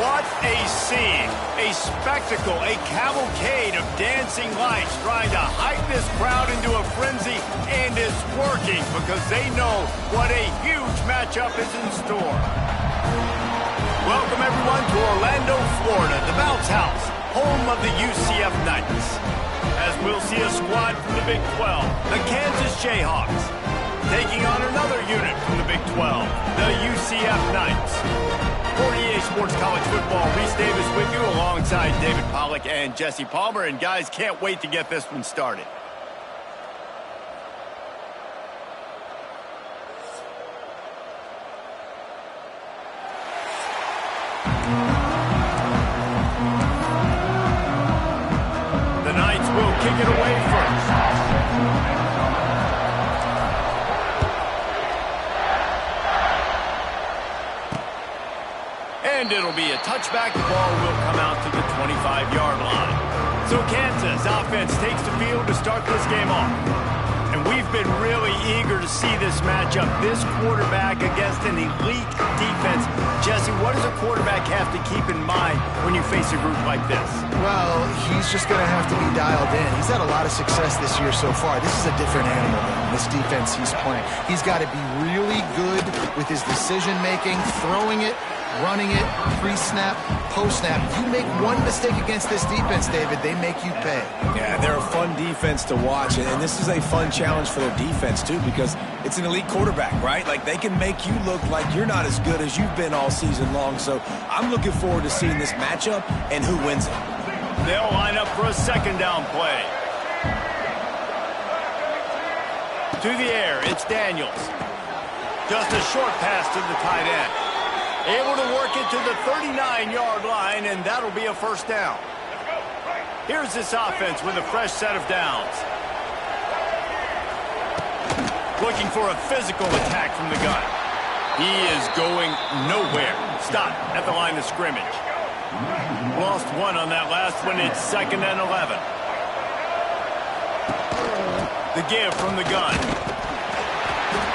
What a scene, a spectacle, a cavalcade of dancing lights trying to hype this crowd into a frenzy, and it's working because they know what a huge matchup is in store. Welcome everyone to Orlando, Florida, the Bounce House, home of the UCF Knights. As we'll see a squad from the Big 12, the Kansas Jayhawks, taking on another unit from the Big 12, the UCF Knights. 48 Sports College Football, Reese Davis with you alongside David Pollack and Jesse Palmer. And guys, can't wait to get this one started. The Knights will kick it away first. And it'll be a touchback. The ball will come out to the 25-yard line. So Kansas offense takes the field to start this game off. And we've been really eager to see this matchup. This quarterback against an elite defense. Jesse, what does a quarterback have to keep in mind when you face a group like this? Well, he's just going to have to be dialed in. He's had a lot of success this year so far. This is a different animal than this defense he's playing. He's got to be really good with his decision-making, throwing it, running it, pre-snap, post-snap. You make one mistake against this defense, David, they make you pay. Yeah, they're a fun defense to watch, and this is a fun challenge for their defense, too, because it's an elite quarterback, right? Like, they can make you look like you're not as good as you've been all season long, so I'm looking forward to seeing this matchup and who wins it. They'll line up for a second down play. To the air, it's Daniels. Just a short pass to the tight end. Able to work it to the 39-yard line, and that'll be a first down. Here's this offense with a fresh set of downs. Looking for a physical attack from the gun. He is going nowhere. Stop at the line of scrimmage. Lost one on that last one. It's 2nd and 11. The give from the gun.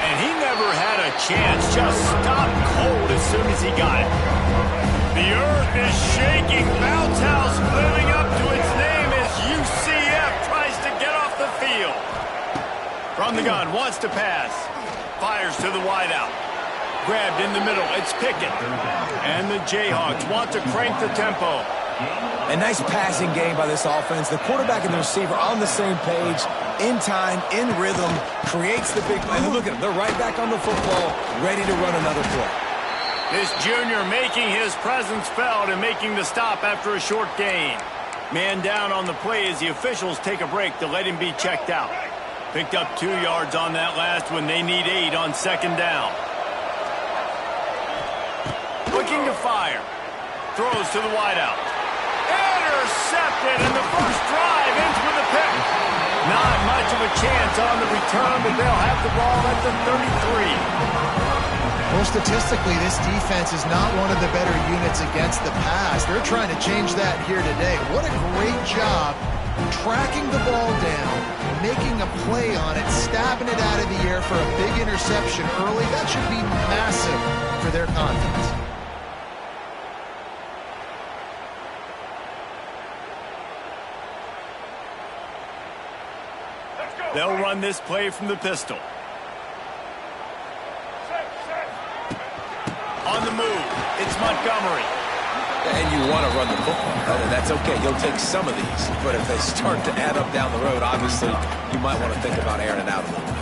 And he never had a chance, just stopped cold as soon as he got it. The earth is shaking. Bounce House living up to its name as UCF tries to get off the field. From the gun, wants to pass. Fires to the wideout. Grabbed in the middle, it's Pickett. And the Jayhawks want to crank the tempo. A nice passing game by this offense. The quarterback and the receiver on the same page, in time, in rhythm, creates the big play. And look at them, they're right back on the football, ready to run another play. This junior making his presence felt and making the stop after a short gain. Man down on the play as the officials take a break to let him be checked out. Picked up 2 yards on that last one. They need 8 on second down. Looking to fire. Throws to the wideout. Intercepted, and the first drive ends with a pick. Not much of a chance on the return, but they'll have the ball at the 33. Well, statistically, this defense is not one of the better units against the pass. They're trying to change that here today. What a great job tracking the ball down, making a play on it, stabbing it out of the air for a big interception early. That should be massive for their confidence. They'll run this play from the pistol. On the move, it's Montgomery. And you want to run the football. That's okay. You'll take some of these. But if they start to add up down the road, obviously, you might want to think about airing it out a little bit.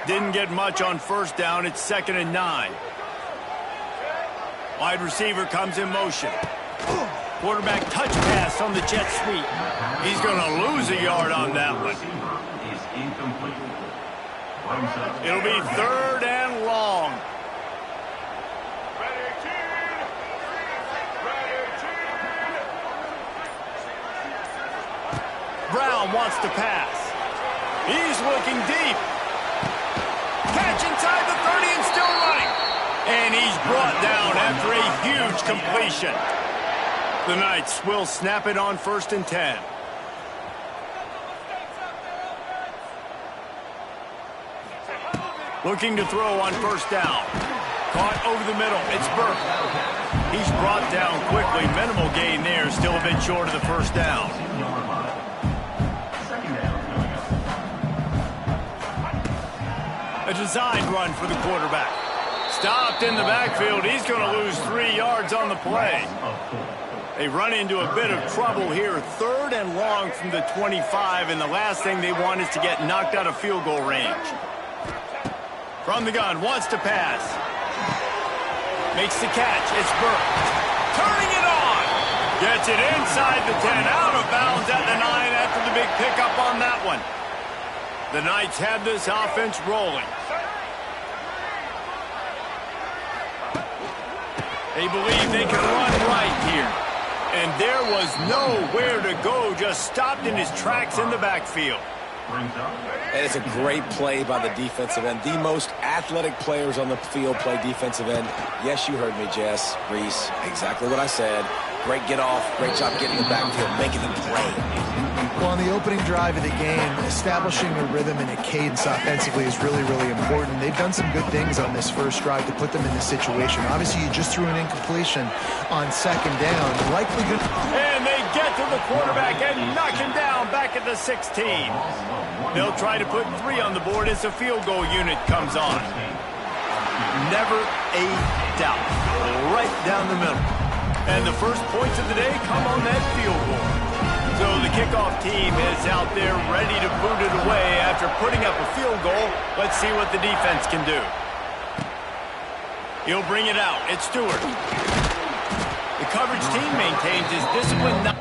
Didn't get much on first down. It's 2nd and 9. Wide receiver comes in motion. Quarterback touch pass on the jet sweep. He's going to lose a yard on that one. It'll be 3rd and long. Brown wants to pass. He's looking deep. Catch inside the 30 and still running. And he's brought down after a huge completion. The Knights will snap it on 1st and 10. Looking to throw on 1st down. Caught over the middle. It's Burke. He's brought down quickly. Minimal gain there. Still a bit short of the 1st down. A designed run for the quarterback. Stopped in the backfield. He's going to lose 3 yards on the play. They run into a bit of trouble here. 3rd and long from the 25, and the last thing they want is to get knocked out of field goal range. From the gun, wants to pass. Makes the catch. It's Burke. Turning it on. Gets it inside the 10. Out of bounds at the 9 after the big pickup on that one. The Knights have this offense rolling. They believe they can run right here. And there was nowhere to go. Just stopped in his tracks in the backfield. And it's a great play by the defensive end. The most athletic players on the field play defensive end. Yes, you heard me, Jess, Reese. Exactly what I said. Great get off. Great job getting the backfield, making them play. Well, on the opening drive of the game, establishing a rhythm and a cadence offensively is really, really important. They've done some good things on this first drive to put them in this situation. Obviously, you just threw an incompletion on 2nd down. Likely good. And they get to the quarterback and knock him down back at the 16. They'll try to put 3 on the board as the field goal unit comes on. Never a doubt. Right down the middle. And the first points of the day come on that field goal. So the kickoff team is out there ready to boot it away after putting up a field goal. Let's see what the defense can do. He'll bring it out. It's Stewart. The coverage team maintains his discipline.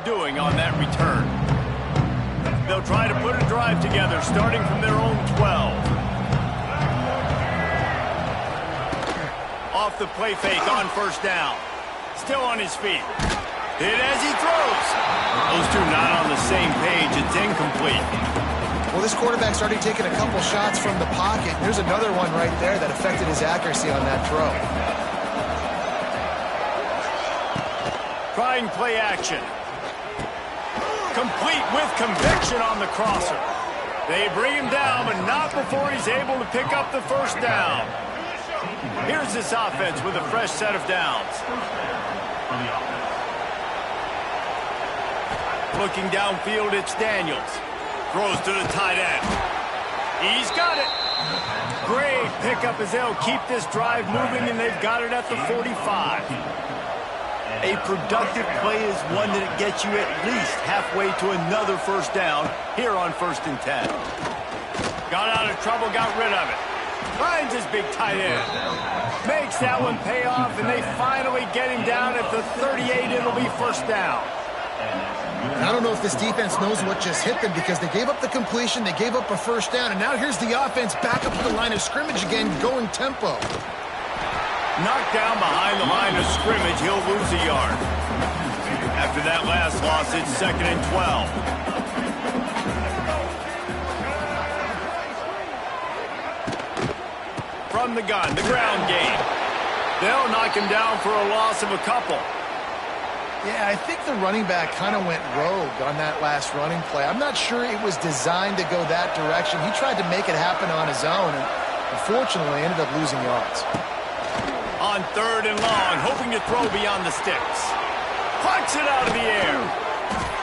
doing on that return. They'll try to put a drive together, starting from their own 12. Off the play fake on first down. Still on his feet. Hit as he throws. Those two not on the same page. It's incomplete. Well, this quarterback's already taken a couple shots from the pocket. There's another one right there that affected his accuracy on that throw. Trying play action. Complete with conviction on the crosser. They bring him down, but not before he's able to pick up the first down. Here's this offense with a fresh set of downs. Looking downfield, it's Daniels. Throws to the tight end. He's got it. Great pickup as they'll keep this drive moving, and they've got it at the 45. A productive play is one that gets you at least halfway to another first down here on 1st and 10. Got out of trouble, got rid of it. Finds his big tight end. Makes that one pay off, and they finally get him down at the 38. It'll be first down. And I don't know if this defense knows what just hit them because they gave up the completion, they gave up a first down, and now here's the offense back up to the line of scrimmage again, going tempo. Knocked down behind the line of scrimmage, he'll lose a yard. After that last loss, it's 2nd and 12. From the gun, the ground game. They'll knock him down for a loss of a couple. Yeah, I think the running back kind of went rogue on that last running play. I'm not sure it was designed to go that direction. He tried to make it happen on his own, and unfortunately ended up losing yards. On 3rd and long, hoping to throw beyond the sticks. Plucks it out of the air.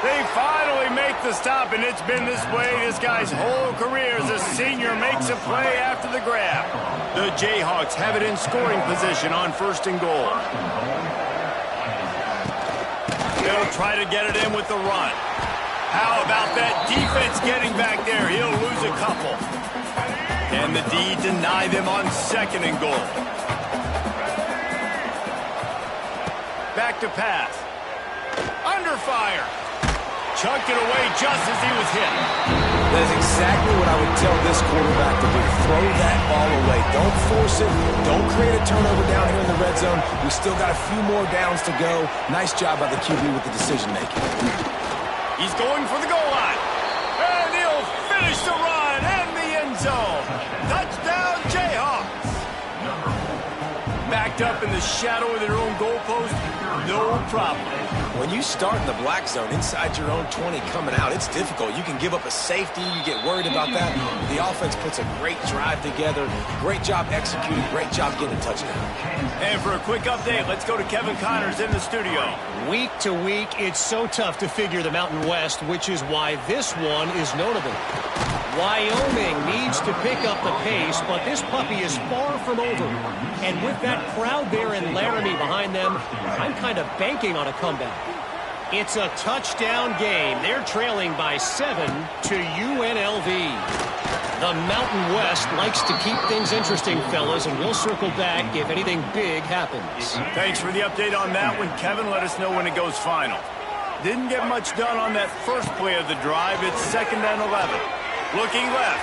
They finally make the stop, and it's been this way this guy's whole career as a senior makes a play after the grab. The Jayhawks have it in scoring position on 1st and goal. They'll try to get it in with the run. How about that defense getting back there? He'll lose a couple. Can the D deny them on 2nd and goal? Back to pass. Under fire. Chucked it away just as he was hit. That is exactly what I would tell this quarterback to do. Throw that ball away. Don't force it. Don't create a turnover down here in the red zone. We still got a few more downs to go. Nice job by the QB with the decision-making. He's going for the goal line. And he'll finish the run and the end zone. Touchdown, Jayhawks. Backed up in the shadow of their own goalpost, no problem. When you start in the black zone inside your own 20 coming out, it's difficult. You can give up a safety. You get worried about that. The offense puts a great drive together. Great job executing. Great job getting a touchdown. And for a quick update, let's go to Kevin Connors in the studio. Week to week, it's so tough to figure the Mountain West, which is why this one is notable. Wyoming needs to pick up the pace, but this puppy is far from over. And with that crowd there in Laramie behind them, I'm kind of banking on a comeback. It's a touchdown game. They're trailing by 7 to UNLV. The Mountain West likes to keep things interesting, fellas, and we'll circle back if anything big happens. Thanks for the update on that one, Kevin. Let us know when it goes final. Didn't get much done on that first play of the drive. It's 2nd and 11. Looking left.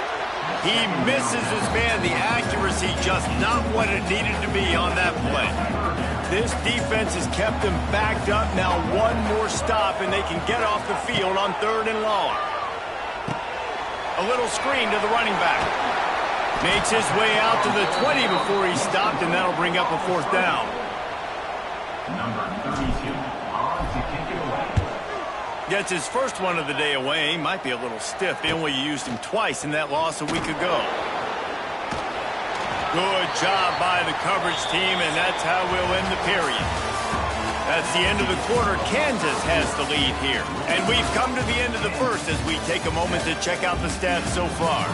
He misses his man. The accuracy just not what it needed to be on that play. This defense has kept them backed up. Now one more stop, and they can get off the field on 3rd and long. A little screen to the running back. Makes his way out to the 20 before he stopped, and that'll bring up a 4th down. Number 32, on to kick it away. Gets his first one of the day away. Might be a little stiff. They only used him twice in that loss a week ago. Good job by the coverage team, and that's how we'll end the period. That's the end of the quarter. Kansas has the lead here. And we've come to the end of the first as we take a moment to check out the stats so far.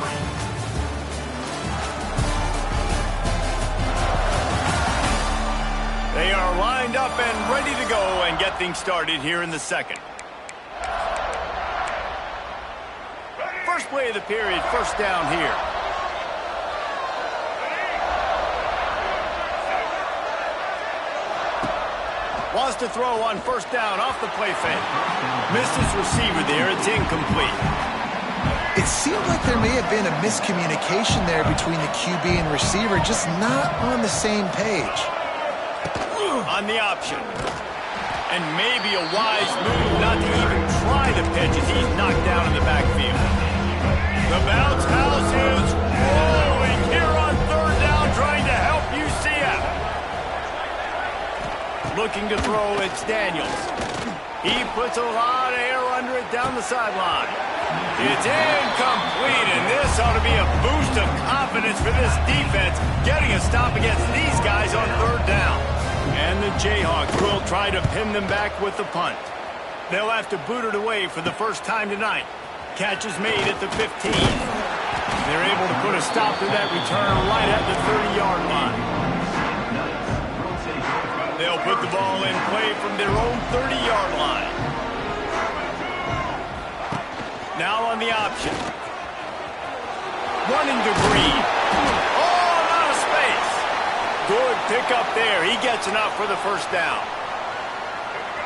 They are lined up and ready to go and get things started here in the second. First play of the period, first down here. Wants to throw on first down off the play fake. Missed his receiver there. It's incomplete. It seemed like there may have been a miscommunication there between the QB and receiver, just not on the same page. On the option. And maybe a wise move not to even try the pitch as he's knocked down in the backfield. The bounce house is rolling here on third down, trying to help UCF. Looking to throw, it's Daniels. He puts a lot of air under it down the sideline. It's incomplete, and this ought to be a boost of confidence for this defense, getting a stop against these guys on third down. And the Jayhawks will try to pin them back with the punt. They'll have to boot it away for the first time tonight. Catch is made at the 15. They're able to put a stop to that return right at the 30-yard line. They'll put the ball in play from their own 30-yard line. Now on the option. Running to Green. Oh, out of space. Good pickup there. He gets enough for the first down.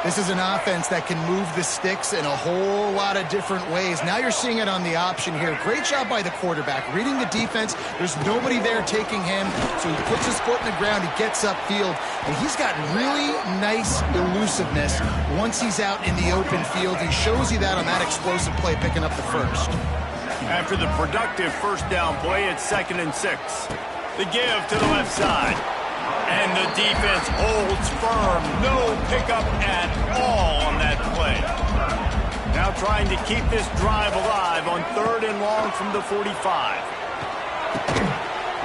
This is an offense that can move the sticks in a whole lot of different ways. Now you're seeing it on the option here. Great job by the quarterback. Reading the defense. There's nobody there taking him. So he puts his foot in the ground. He gets upfield. And he's got really nice elusiveness once he's out in the open field. He shows you that on that explosive play, picking up the first. After the productive first down play, it's 2nd and 6. The give to the left side. And the defense holds firm. No pickup at all on that play. Now trying to keep this drive alive on 3rd and long from the 45.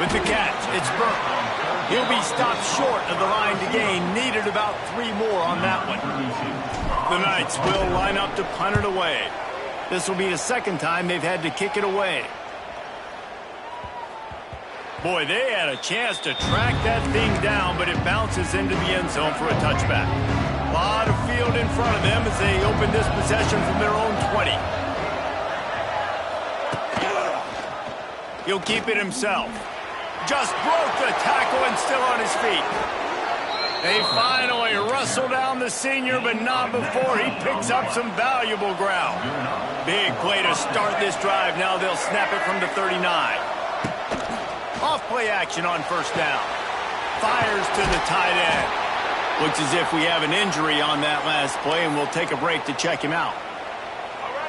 With the catch, it's Burke. He'll be stopped short of the line to gain. Needed about 3 more on that one. The Knights will line up to punt it away. This will be the second time they've had to kick it away. Boy, they had a chance to track that thing down, but it bounces into the end zone for a touchback. A lot of field in front of them as they open this possession from their own 20. He'll keep it himself. Just broke the tackle and still on his feet. They finally wrestle down the senior, but not before he picks up some valuable ground. Big play to start this drive. Now they'll snap it from the 39. Off play action on first down. Fires to the tight end. Looks as if we have an injury on that last play, and we'll take a break to check him out.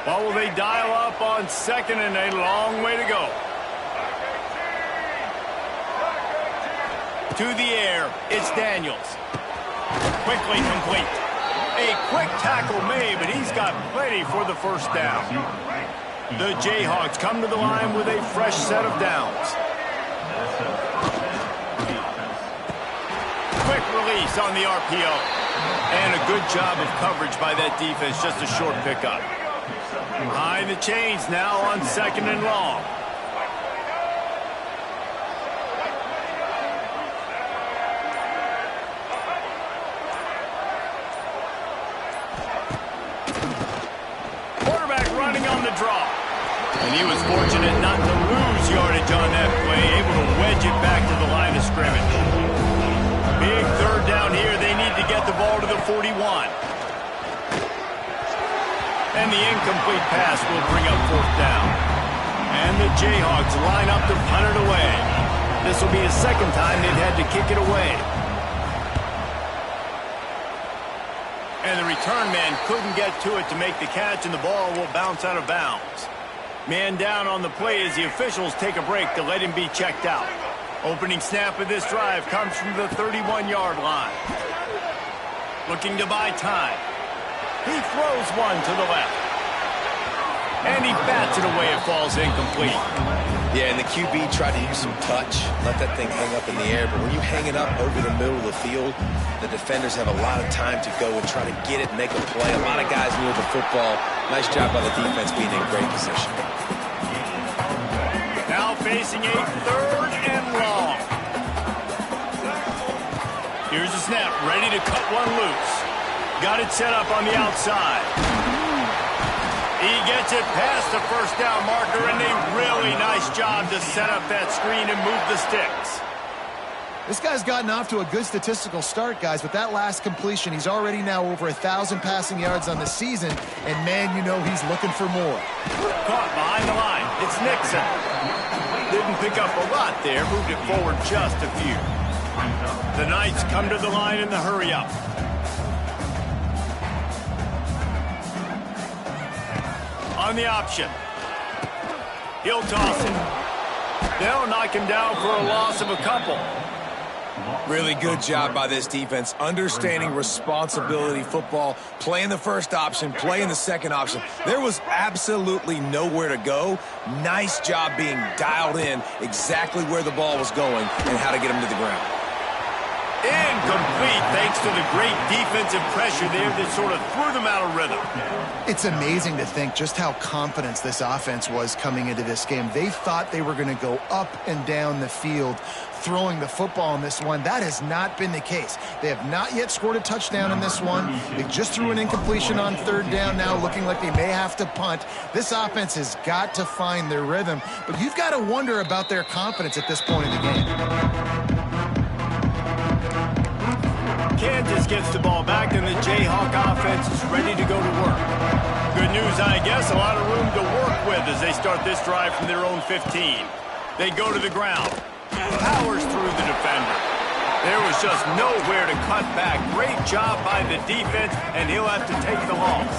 Well, will they dial up on 2nd and a long way to go? To the air, it's Daniels. Quickly complete. A quick tackle made, but he's got plenty for the first down. The Jayhawks come to the line with a fresh set of downs. Quick release on the RPO. And a good job of coverage by that defense, just a short pickup. Behind the chains now on 2nd and long. Quarterback running on the draw. And he was fortunate not to lose yardage on that play, able to wedge it back to the line of scrimmage. Big third down here. They need to get the ball to the 41. And the incomplete pass will bring up 4th down. And the Jayhawks line up to punt it away. This will be the second time they've had to kick it away. And the return man couldn't get to it to make the catch, and the ball will bounce out of bounds. Man down on the play as the officials take a break to let him be checked out. Opening snap of this drive comes from the 31-yard line. Looking to buy time. He throws one to the left. And he bats it away. It falls incomplete. Yeah, and the QB tried to use some touch, let that thing hang up in the air. But when you hang it up over the middle of the field, the defenders have a lot of time to go and try to get it and make a play. A lot of guys near the football. Nice job by the defense being in great position. Now facing a 3rd and long. Here's the snap, ready to cut one loose. Got it set up on the outside. He gets it past the first down marker, and a really nice job to set up that screen and move the sticks. This guy's gotten off to a good statistical start, guys. With that last completion, he's already now over 1,000 passing yards on the season, and man, you know he's looking for more. Caught behind the line. It's Nixon. Didn't pick up a lot there, moved it forward just a few. The Knights come to the line in the hurry-up. On the option. He'll toss him. They'll knock him down for a loss of a couple. Really good job by this defense, understanding responsibility football, playing the first option, playing the second option. There was absolutely nowhere to go. Nice job being dialed in exactly where the ball was going and how to get him to the ground. Incomplete, thanks to the great defensive pressure there that sort of threw them out of rhythm. It's amazing to think just how confident this offense was coming into this game. They thought they were going to go up and down the field throwing the football in this one. That has not been the case. They have not yet scored a touchdown in this one. They just threw an incompletion on third down now, looking like they may have to punt. This offense has got to find their rhythm, but you've got to wonder about their confidence at this point in the game. Kansas gets the ball back, and the Jayhawk offense is ready to go to work. Good news, I guess, a lot of room to work with as they start this drive from their own 15. They go to the ground. Powers through the defender. There was just nowhere to cut back. Great job by the defense, and he'll have to take the loss.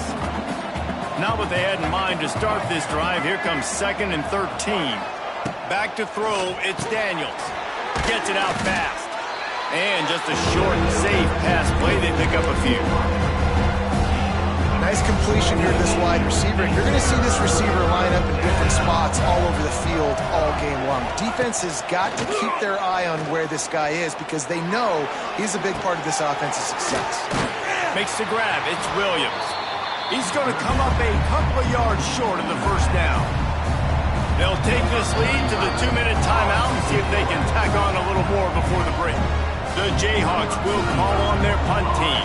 Not what they had in mind to start this drive. Here comes 2nd and 13. Back to throw, it's Daniels. Gets it out fast. And just a short, safe pass play. They pick up a few. Nice completion here to this wide receiver. You're going to see this receiver line up in different spots all over the field all game long. Defense has got to keep their eye on where this guy is because they know he's a big part of this offense's success. Makes the grab. It's Williams. He's going to come up a couple of yards short of the first down. They'll take this lead to the 2-minute timeout and see if they can tack on a little more before the break. The Jayhawks will call on their punt team.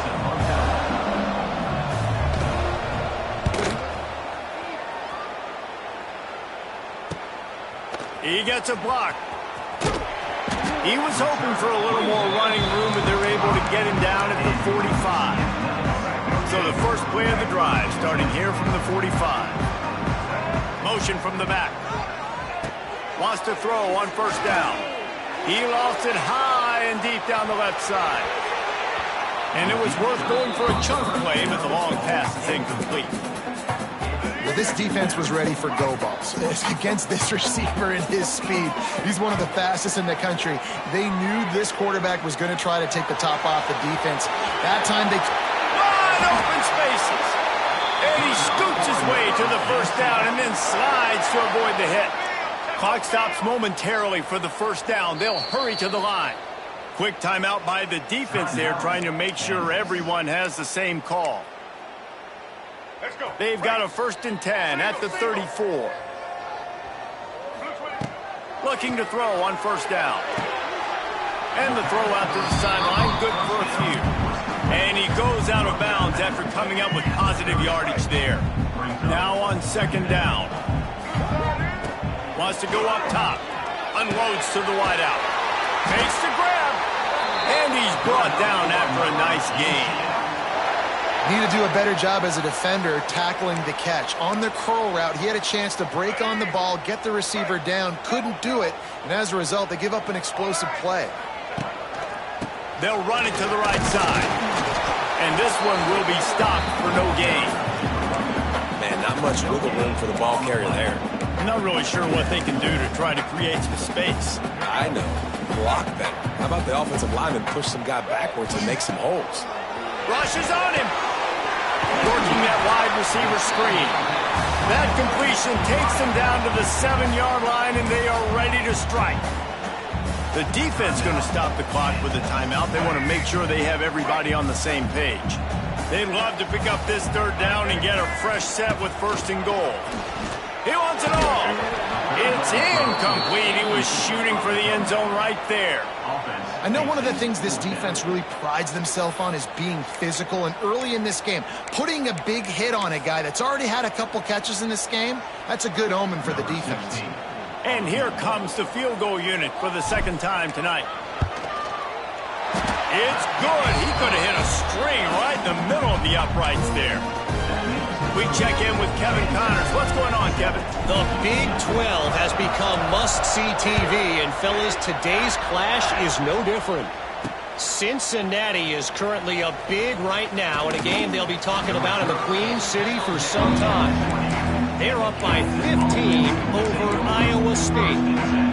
He gets a block. He was hoping for a little more running room, but they're able to get him down at the 45. So the first play of the drive starting here from the 45. Motion from the back. Wants to throw on first down. He lost it high and deep down the left side. And it was worth going for a chunk play, but the long pass is incomplete. Well, this defense was ready for go balls. Against this receiver and his speed, he's one of the fastest in the country. They knew this quarterback was going to try to take the top off the defense. That time they... Wide open spaces. And he scoots his way to the first down and then slides to avoid the hit. Clock stops momentarily for the first down. They'll hurry to the line. Quick timeout by the defense there, trying to make sure everyone has the same call. Let's go. They've got a 1st and 10 at the 34. Looking to throw on first down. And the throw out to the sideline, good for a few. And he goes out of bounds after coming up with positive yardage there. Now on 2nd down. Wants to go up top. Unloads to the wideout. Makes the grab. And he's brought down after a nice gain. Need to do a better job as a defender tackling the catch. On the curl route, he had a chance to break on the ball, get the receiver down, couldn't do it, and as a result, they give up an explosive play. They'll run it to the right side. And this one will be stopped for no gain. Man, not much wiggle room for the ball carrier there. I'm not really sure what they can do to try to create some space. I know. Block that. How about the offensive lineman push some guy backwards and make some holes? Rushes on him. Working that wide receiver screen. That completion takes them down to the 7-yard line, and they are ready to strike. The defense going to stop the clock with a timeout. They want to make sure they have everybody on the same page. They'd love to pick up this 3rd down and get a fresh set with 1st and goal. He wants it all. It's incomplete. He was shooting for the end zone right there. I know one of the things this defense really prides themselves on is being physical, and early in this game, putting a big hit on a guy that's already had a couple catches in this game, that's a good omen for the defense. And here comes the field goal unit for the 2nd time tonight. It's good. He could have hit a string right in the middle of the uprights there. We check in with Kevin Connors. What's going on, Kevin? The Big 12 has become must-see TV, and fellas, today's clash is no different. Cincinnati is currently up big right now in a game they'll be talking about in the Queen City for some time. They're up by 15 over Iowa State.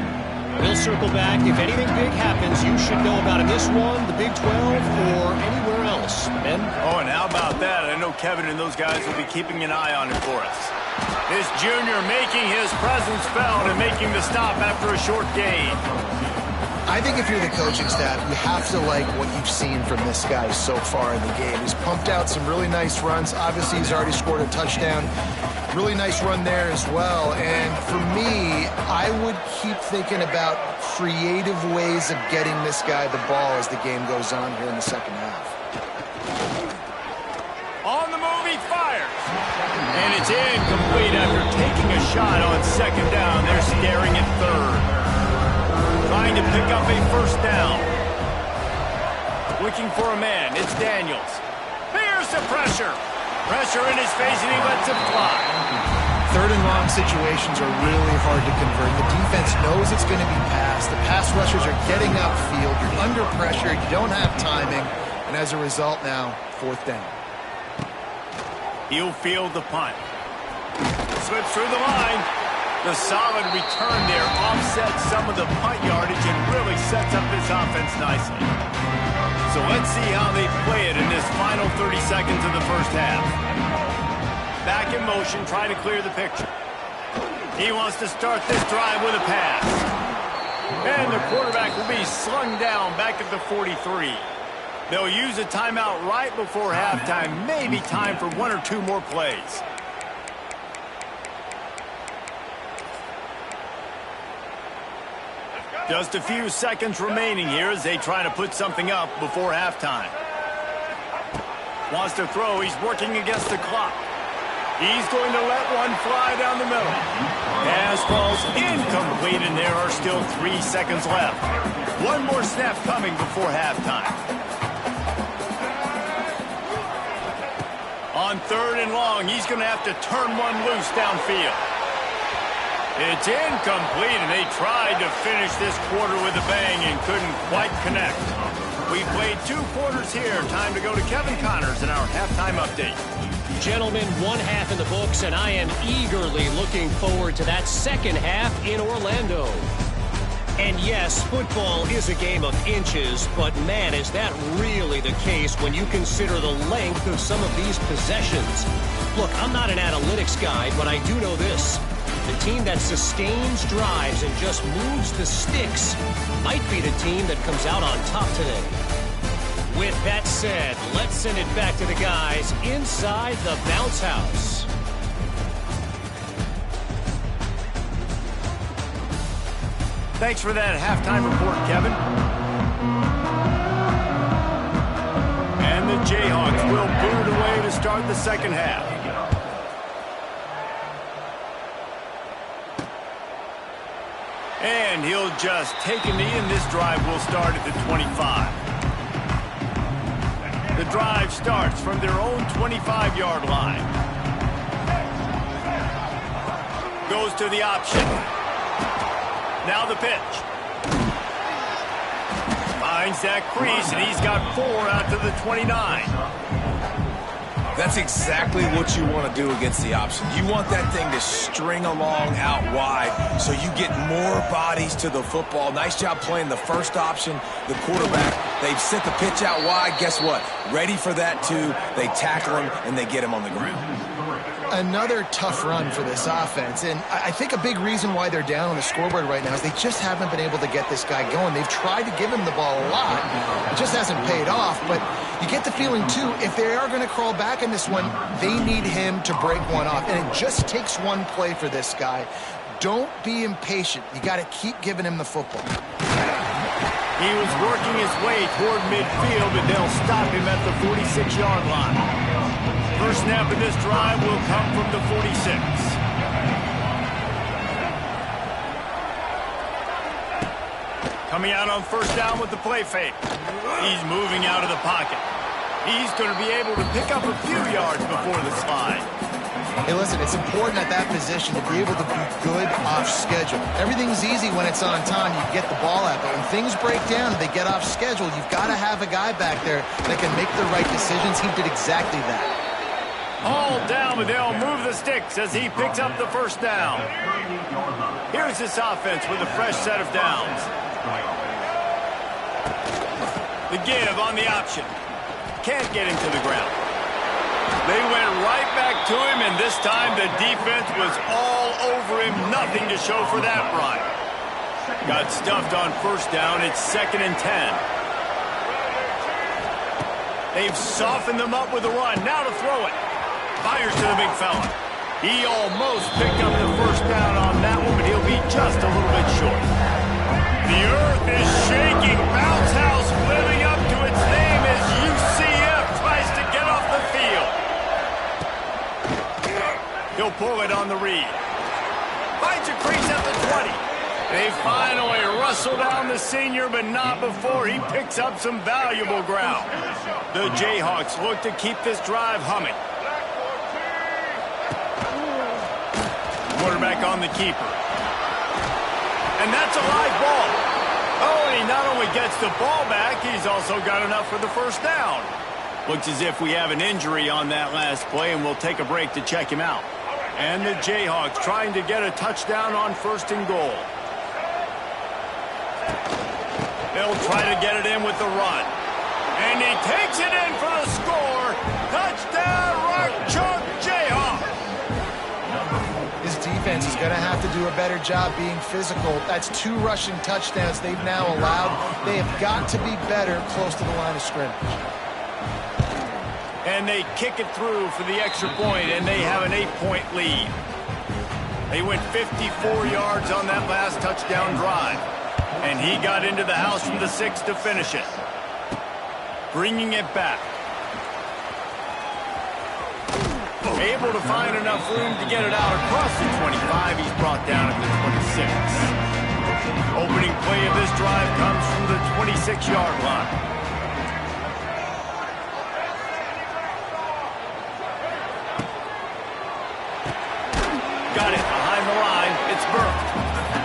We'll circle back. If anything big happens, you should know about in this one, the Big 12, or anywhere else. Ben? Oh, and how about that? I know Kevin and those guys will be keeping an eye on it for us. This junior making his presence felt and making the stop after a short gain. I think if you're the coaching staff, you have to like what you've seen from this guy so far in the game. He's pumped out some really nice runs. Obviously, he's already scored a touchdown. Really nice run there as well. And for me, I would keep thinking about creative ways of getting this guy the ball as the game goes on here in the second half. On the move, he fires. And it's incomplete after taking a shot on second down. They're staring at third. Trying to pick up a first down. Looking for a man. It's Daniels. Here's the pressure. Pressure in his face, and he lets it fly. Third and long situations are really hard to convert. The defense knows it's going to be passed. The pass rushers are getting upfield. You're under pressure. You don't have timing. And as a result now, fourth down. He'll field the punt. Slips through the line. The solid return there offsets some of the punt yardage and really sets up this offense nicely. So let's see how they play it in this final 30 seconds of the first half. Back in motion, trying to clear the picture. He wants to start this drive with a pass. And the quarterback will be slung down back at the 43. They'll use a timeout right before halftime. Maybe time for one or two more plays. Just a few seconds remaining here as they try to put something up before halftime. Wants to throw. He's working against the clock. He's going to let one fly down the middle. Pass falls incomplete, and there are still 3 seconds left. One more snap coming before halftime. On third and long, he's going to have to turn one loose downfield. It's incomplete, and they tried to finish this quarter with a bang and couldn't quite connect. We played 2 quarters here. Time to go to Kevin Connors in our halftime update. Gentlemen, one half in the books, and I am eagerly looking forward to that second half in Orlando. And yes, football is a game of inches, but man, is that really the case when you consider the length of some of these possessions. Look, I'm not an analytics guy, but I do know this. The team that sustains drives and just moves the sticks might be the team that comes out on top today. With that said, let's send it back to the guys inside the bounce house. Thanks for that halftime report, Kevin. And the Jayhawks will boot it away to start the second half. And he'll just take a knee, and this drive will start at the 25. The drive starts from their own 25-yard line. Goes to the option. Now the pitch. Finds that crease, and he's got 4 out to the 29. That's exactly what you want to do against the option. You want that thing to string along out wide so you get more bodies to the football. Nice job playing the first option, the quarterback. They've sent the pitch out wide. Guess what? Ready for that, too. They tackle him, and they get him on the ground. Another tough run for this offense, and I think a big reason why they're down on the scoreboard right now is they just haven't been able to get this guy going. They've tried to give him the ball a lot. It just hasn't paid off, but you get the feeling, too, if they are going to crawl back in this one, they need him to break one off, and it just takes one play for this guy. Don't be impatient. You got to keep giving him the football. He was working his way toward midfield, but they'll stop him at the 46-yard line. First snap of this drive will come from the 46. Coming out on first down with the play fake. He's moving out of the pocket. He's going to be able to pick up a few yards before the slide. Hey, listen, it's important at that position to be able to be good off schedule. Everything's easy when it's on time. You get the ball out. But when things break down and they get off schedule, you've got to have a guy back there that can make the right decisions. He did exactly that. All down, but they'll move the sticks as he picks up the first down. Here's this offense with a fresh set of downs. The give on the option. Can't get him to the ground. They went right back to him, and this time the defense was all over him. Nothing to show for that run. Got stuffed on first down. It's 2nd and 10. They've softened them up with a run. Now to throw it. Fires to the big fella. He almost picked up the first down on that one, but he'll be just a little bit short. The earth is shaking. Bounce House living up to its name as UCF tries to get off the field. He'll pull it on the read. Finds a crease at the 20. They finally wrestle down the senior, but not before he picks up some valuable ground. The Jayhawks look to keep this drive humming. Quarterback on the keeper. And that's a live ball. Oh, and he not only gets the ball back, he's also got enough for the first down. Looks as if we have an injury on that last play, and we'll take a break to check him out. And the Jayhawks trying to get a touchdown on 1st and goal. They'll try to get it in with the run. And he takes it in for the score. Touchdown, Rock Chalk Jayhawks. This defense is going to have to do a better job being physical. That's 2 rushing touchdowns they've now allowed. They have got to be better close to the line of scrimmage. And they kick it through for the extra point, and they have an 8-point lead. They went 54 yards on that last touchdown drive. And he got into the house from the 6 to finish it. Bringing it back. Able to find enough room to get it out across the 25. He's brought down at the 26. Opening play of this drive comes from the 26-yard line. Got it behind the line. It's Burke.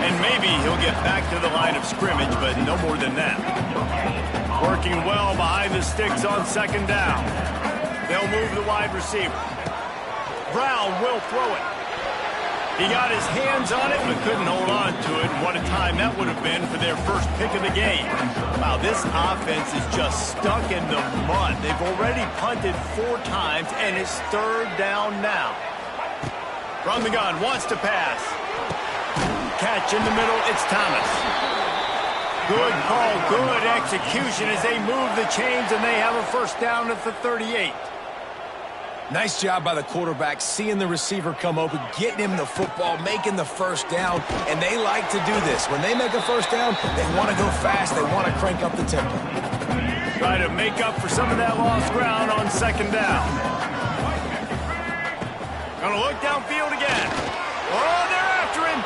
And maybe he'll get back to the line of scrimmage, but no more than that. Working well behind the sticks on 2nd down. They'll move the wide receiver. Brown will throw it. He got his hands on it, but couldn't hold on to it. What a time that would have been for their first pick of the game. Wow, this offense is just stuck in the mud. They've already punted 4 times, and it's 3rd down now. From the gun, wants to pass. Catch in the middle, it's Thomas. Good call, good execution as they move the chains, and they have a first down at the 38. Nice job by the quarterback, seeing the receiver come open, getting him the football, making the first down, and they like to do this. When they make a first down, they want to go fast, they want to crank up the tempo. Try to make up for some of that lost ground on 2nd down. Gonna look downfield again. Oh, they're after him.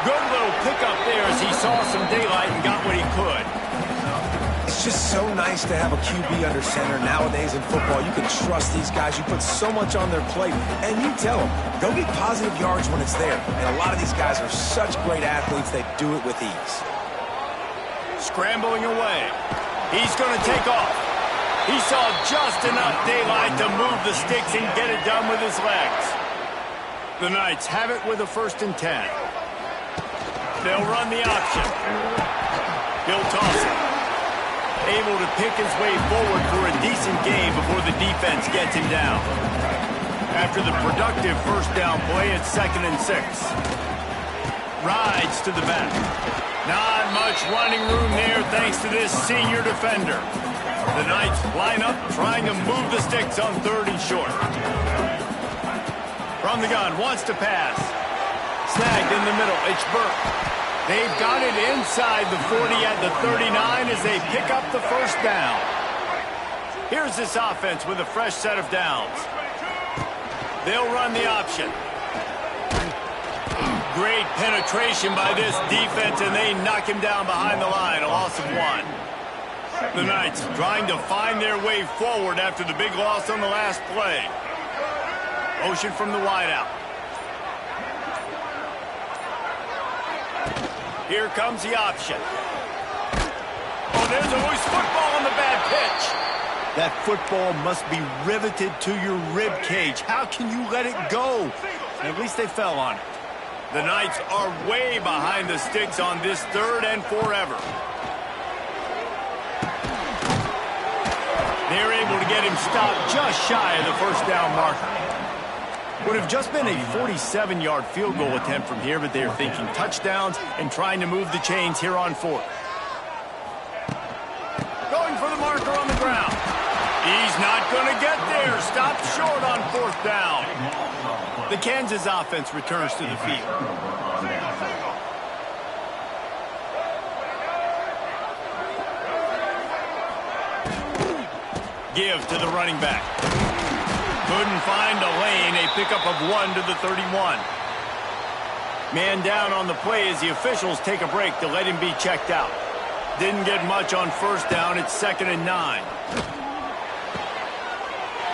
Good little pickup there as he saw some daylight and got what he could. It's just so nice to have a QB under center nowadays in football. You can trust these guys. You put so much on their plate, and you tell them, go get positive yards when it's there. And a lot of these guys are such great athletes, they do it with ease. Scrambling away. He's going to take off. He saw just enough daylight to move the sticks and get it done with his legs. The Knights have it with a 1st and 10. They'll run the option. He'll toss it. Able to pick his way forward for a decent gain before the defense gets him down. After the productive first down play, it's 2nd and 6. Rides to the back. Not much running room there thanks to this senior defender. The Knights line up trying to move the sticks on 3rd and short. From the gun, wants to pass. Snagged in the middle, it's Burke. They've got it inside the 40 at the 39 as they pick up the first down. Here's this offense with a fresh set of downs. They'll run the option. Great penetration by this defense, and they knock him down behind the line, a loss of 1. The Knights trying to find their way forward after the big loss on the last play. Motion from the wideout. Here comes the option. Oh, there's a loose football on the bad pitch. That football must be riveted to your rib cage. How can you let it go? At least they fell on it. The Knights are way behind the sticks on this 3rd and forever. They're able to get him stopped just shy of the first down marker. Would have just been a 47-yard field goal attempt from here, but they're thinking touchdowns and trying to move the chains here on 4th. Going for the marker on the ground. He's not going to get there. Stopped short on 4th down. The Kansas offense returns to the field. Give to the running back. Couldn't find a lane. A pickup of 1 to the 31. Man down on the play as the officials take a break to let him be checked out. Didn't get much on 1st down. It's 2nd and 9.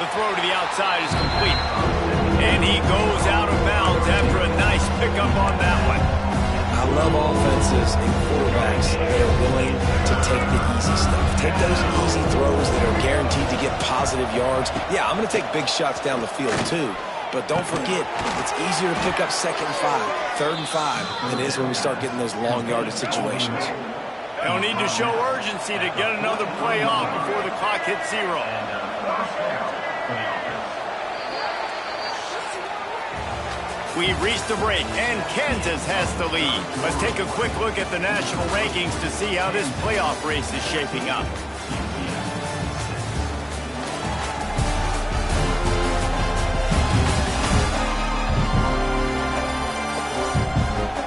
The throw to the outside is complete. And he goes out of bounds after a nice pickup on that one. I love offenses and quarterbacks that are willing to take the easy stuff. Take those easy throws that are guaranteed to get positive yards. Yeah, I'm going to take big shots down the field too. But don't forget, it's easier to pick up 2nd and 5, 3rd and 5 than it is when we start getting those long yardage situations. They'll need to show urgency to get another play off before the clock hits 0. We've reached the break, and Kansas has the lead. Let's take a quick look at the national rankings to see how this playoff race is shaping up.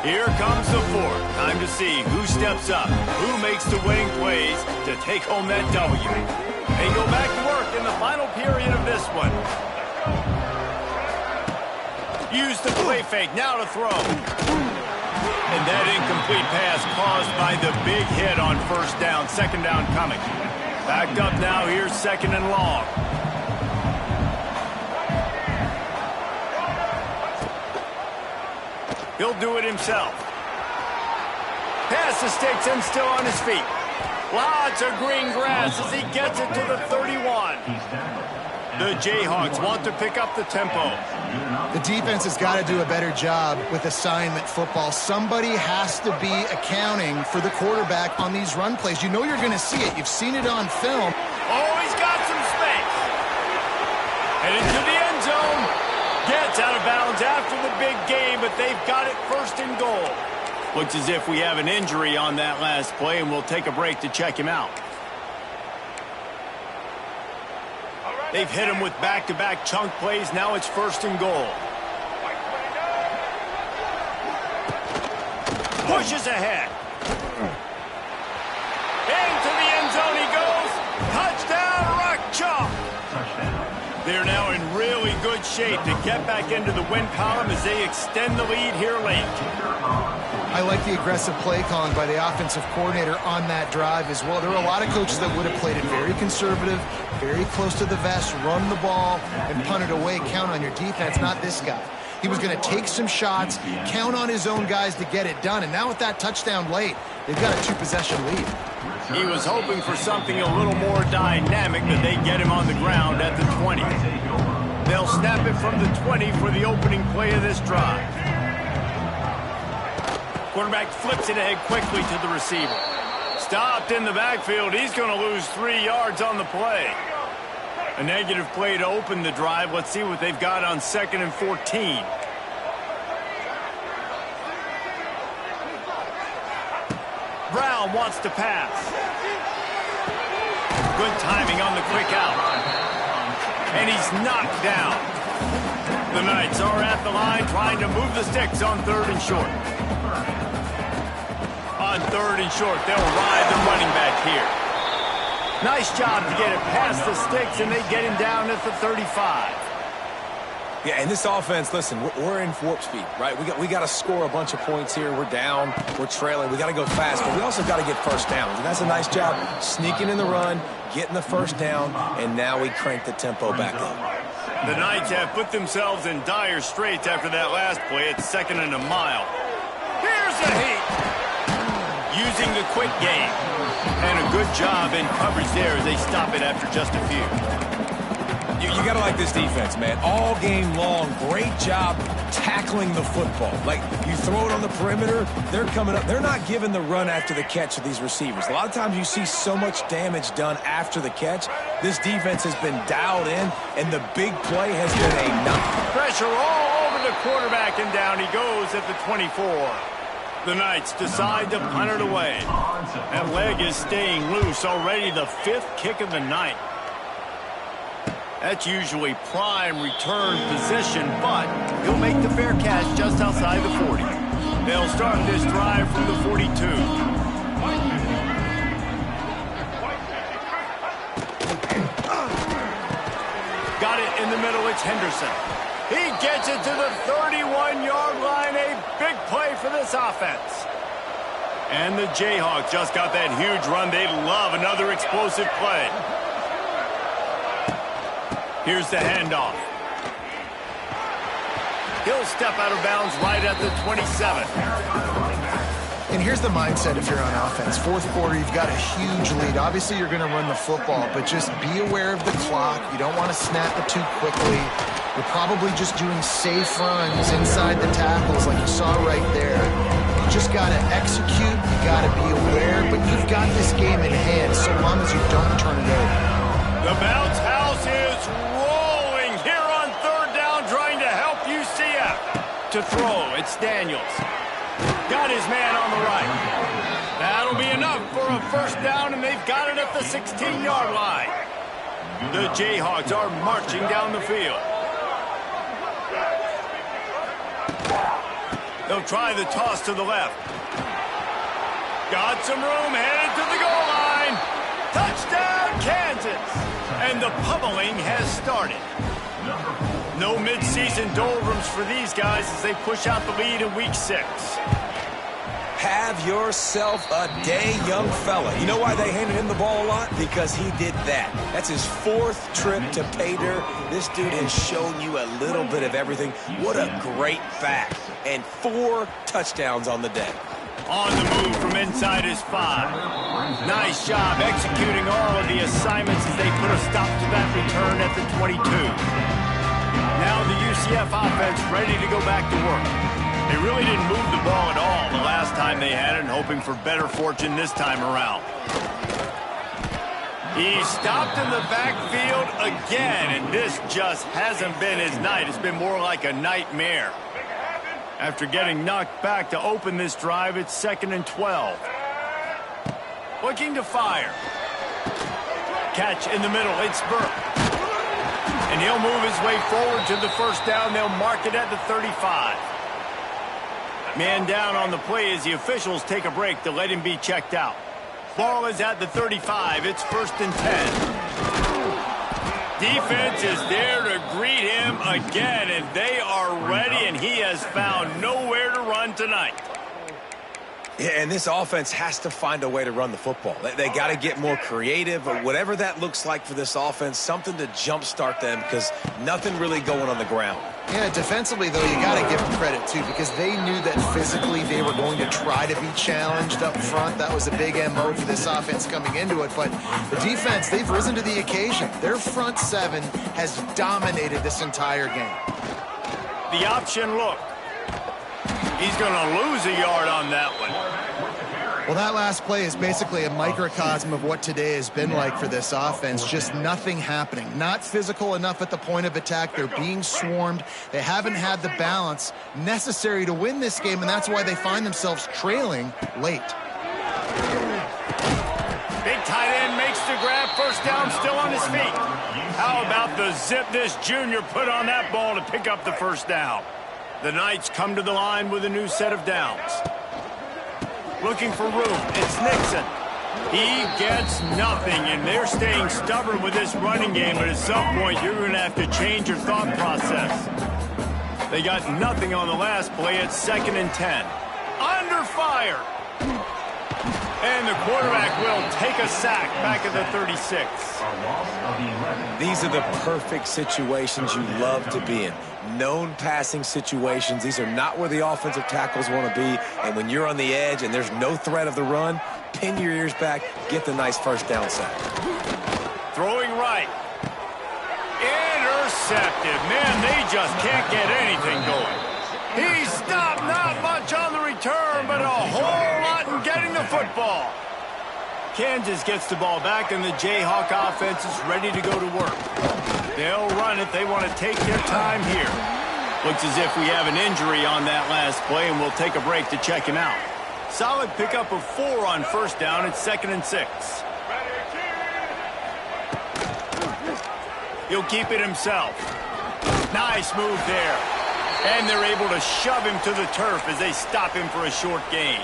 Here comes the 4th. Time to see who steps up, who makes the winning plays to take home that W. They go back to work in the final period of this one. Use the play fake, now to throw. And that incomplete pass caused by the big hit on 1st down, 2nd down coming. Backed up now, here's 2nd and long. He'll do it himself. Pass the sticks and still on his feet. Lots of green grass as he gets it to the 31. The Jayhawks want to pick up the tempo. The defense has got to do a better job with assignment football. Somebody has to be accounting for the quarterback on these run plays. You know you're going to see it. You've seen it on film. Oh, he's got some space. Heading to the end zone. Gets out of bounds after the big game, but they've got it 1st and goal. Looks as if we have an injury on that last play, and we'll take a break to check him out. They've hit him with back-to-back chunk plays. Now it's 1st and goal. Pushes ahead. Into the end zone he goes. Touchdown, Rock Chalk. They're now in really good shape to get back into the win column as they extend the lead here late. I like the aggressive play calling by the offensive coordinator on that drive as well. There are a lot of coaches that would have played it very conservative, very close to the vest, run the ball, and punt it away. Count on your defense, not this guy. He was going to take some shots, count on his own guys to get it done. And now with that touchdown late, they've got a 2-possession lead. He was hoping for something a little more dynamic, but they get him on the ground at the 20. They'll snap it from the 20 for the opening play of this drive. Quarterback flips it ahead quickly to the receiver. Stopped in the backfield. He's going to lose 3 yards on the play. A negative play to open the drive. Let's see what they've got on 2nd and 14. Brown wants to pass. Good timing on the quick out. And he's knocked down. The Knights are at the line trying to move the sticks on 3rd and short. On 3rd and short, they'll ride the running back here. Nice job to get it past the sticks, and they get him down at the 35. Yeah, and this offense, listen, we're in warp speed, right? We got to score a bunch of points here. We're down. We're trailing. We got to go fast, but we also got to get first downs. And that's a nice job sneaking in the run, getting the first down, and now we crank the tempo back up. The Knights have put themselves in dire straits after that last play. It's 2nd and a mile. Here's a heat. Using the quick game. And a good job in coverage there as they stop it after just a few. You got to like this defense, man. All game long, great job tackling the football. Like, you throw it on the perimeter, they're coming up. They're not giving the run after the catch to these receivers. A lot of times you see so much damage done after the catch. This defense has been dialed in, and the big play has been enough. Pressure all over the quarterback, and down he goes at the 24. The Knights decide to punt it away. That leg is staying loose. Already the 5th kick of the night. That's usually prime return position, but he'll make the fair catch just outside the 40. They'll start this drive from the 42. Got it in the middle. It's Henderson. He gets it to the 31-yard line. A big play for this offense. And the Jayhawks just got that huge run. They love another explosive play. Here's the handoff. He'll step out of bounds right at the 27. And here's the mindset if you're on offense. 4th quarter, you've got a huge lead. Obviously, you're going to run the football, but just be aware of the clock. You don't want to snap it too quickly. You're probably just doing safe runs inside the tackles like you saw right there. You just got to execute. You got to be aware, but you've got this game in hand so long as you don't turn it over. The bounce house is rolling here on 3rd down, trying to help UCF. To throw, it's Daniels. Got his man on the right. That'll be enough for a first down, and they've got it at the 16-yard line. The Jayhawks are marching down the field. They'll try the toss to the left. Got some room, headed to the goal line. Touchdown, Kansas. And the pummeling has started. No midseason doldrums for these guys as they push out the lead in week 6. Have yourself a day, young fella. You know why they handed him the ball a lot? Because he did that. That's his 4th trip to pay dirt. This dude has shown you a little bit of everything. What a great back. And 4 touchdowns on the day. On the move from inside his 5. Nice job executing all of the assignments as they put a stop to that return at the 22. Now the UCF offense ready to go back to work. They really didn't move the ball at all the last time they had it, and hoping for better fortune this time around. He stopped in the backfield again, and this just hasn't been his night. It's been more like a nightmare. After getting knocked back to open this drive, it's 2nd and 12. Looking to fire. Catch in the middle, it's Burke. And he'll move his way forward to the first down. They'll mark it at the 35. Man down on the play as the officials take a break to let him be checked out. Ball is at the 35. It's 1st and 10. Defense is there to greet him again, and they are ready, and he has found nowhere to run tonight. Yeah, and this offense has to find a way to run the football. They got to get more creative, or whatever that looks like for this offense, something to jumpstart them, because nothing really going on the ground. Yeah, defensively, though, you got to give them credit, too, because they knew that physically they were going to try to be challenged up front. That was a big MO for this offense coming into it. But the defense, they've risen to the occasion. Their front 7 has dominated this entire game. The option look. He's going to lose a yard on that one. Well, that last play is basically a microcosm of what today has been like for this offense. Just nothing happening. Not physical enough at the point of attack. They're being swarmed. They haven't had the balance necessary to win this game, and that's why they find themselves trailing late. Big tight end makes the grab. First down, still on his feet. How about the zip this junior put on that ball to pick up the first down? The Knights come to the line with a new set of downs. Looking for room. It's Nixon. He gets nothing, and they're staying stubborn with this running game, but at some point you're going to have to change your thought process. They got nothing on the last play at 2nd and 10. Under fire. And the quarterback will take a sack back at the 36. These are the perfect situations you love to be in. Known passing situations. These are not where the offensive tackles want to be. And when you're on the edge and there's no threat of the run, pin your ears back, get the nice first down sack. Throwing right. Intercepted. Man, they just can't get anything going. He stopped, not much on the return, but a whole lot in getting the football. Kansas gets the ball back, and the Jayhawk offense is ready to go to work. They'll run it. They want to take their time here. Looks as if we have an injury on that last play, and we'll take a break to check him out. Solid pickup of 4 on first down at 2nd and 6. He'll keep it himself. Nice move there. And they're able to shove him to the turf as they stop him for a short gain.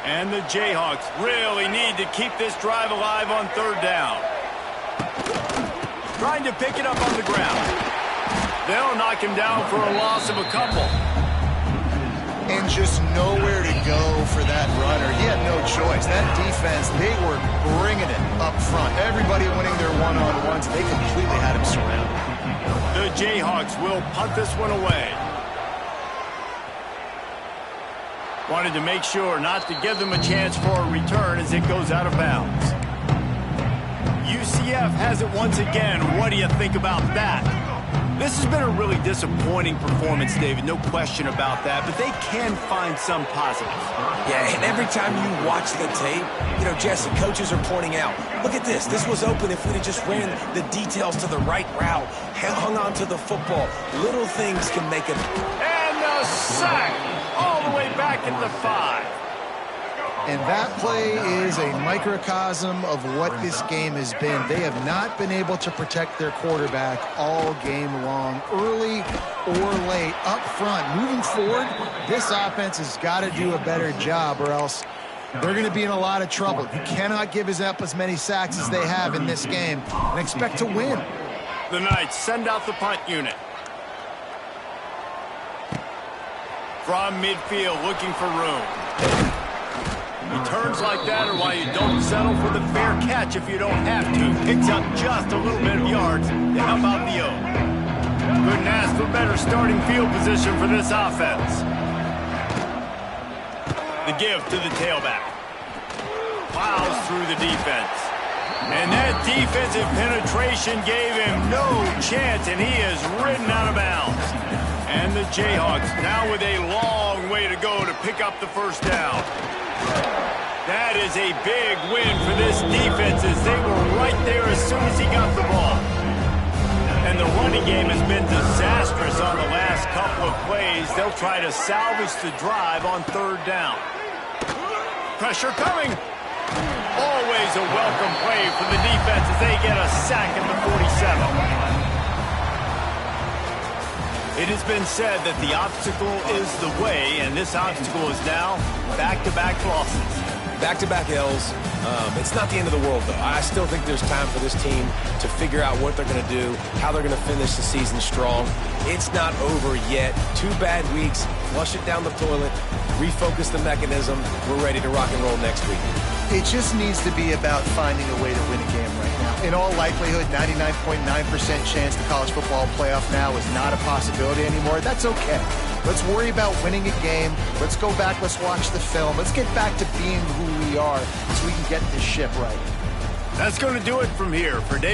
And the Jayhawks really need to keep this drive alive on 3rd down. Trying to pick it up on the ground. They'll knock him down for a loss of a couple. And just nowhere to go for that runner. He had no choice. That defense, they were bringing it up front. Everybody winning their one-on-ones. They completely had him surrounded. The Jayhawks will punt this one away. Wanted to make sure not to give them a chance for a return as it goes out of bounds. UCF has it once again. What do you think about that? This has been a really disappointing performance, David. No question about that. But they can find some positives. Yeah, and every time you watch the tape, you know, Jesse, coaches are pointing out, look at this. This was open if we'd have just ran the details to the right route, hung on to the football. Little things can make it. And the sack all the way back at the 5. And that play is a microcosm of what this game has been. They have not been able to protect their quarterback all game long, early or late, up front. Moving forward, this offense has got to do a better job or else they're going to be in a lot of trouble. You cannot give up as many sacks as they have in this game and expect to win. The Knights send out the punt unit. From midfield, looking for room. Returns like that are why you don't settle for the fair catch if you don't have to. Picks up just a little bit of yards to help out the O. Couldn't ask for better starting field position for this offense. The give to the tailback. Plows through the defense. And that defensive penetration gave him no chance, and he is ridden out of bounds. And the Jayhawks now with a long way to go to pick up the first down. That is a big win for this defense as they were right there as soon as he got the ball. And the running game has been disastrous on the last couple of plays. They'll try to salvage the drive on 3rd down. Pressure coming. Always a welcome play for the defense as they get a sack at the 47. It has been said that the obstacle is the way, and this obstacle is now back-to-back losses. Back-to-back L's. It's not the end of the world, though. I still think there's time for this team to figure out what they're going to do, how they're going to finish the season strong. It's not over yet. 2 bad weeks. Flush it down the toilet. Refocus the mechanism. We're ready to rock and roll next week. It just needs to be about finding a way to win a game right now. In all likelihood, 99.9% chance the college football playoff now is not a possibility anymore. That's okay. Let's worry about winning a game. Let's go back. Let's watch the film. Let's get back to being who we are so we can get this ship right. That's going to do it from here. For Dave.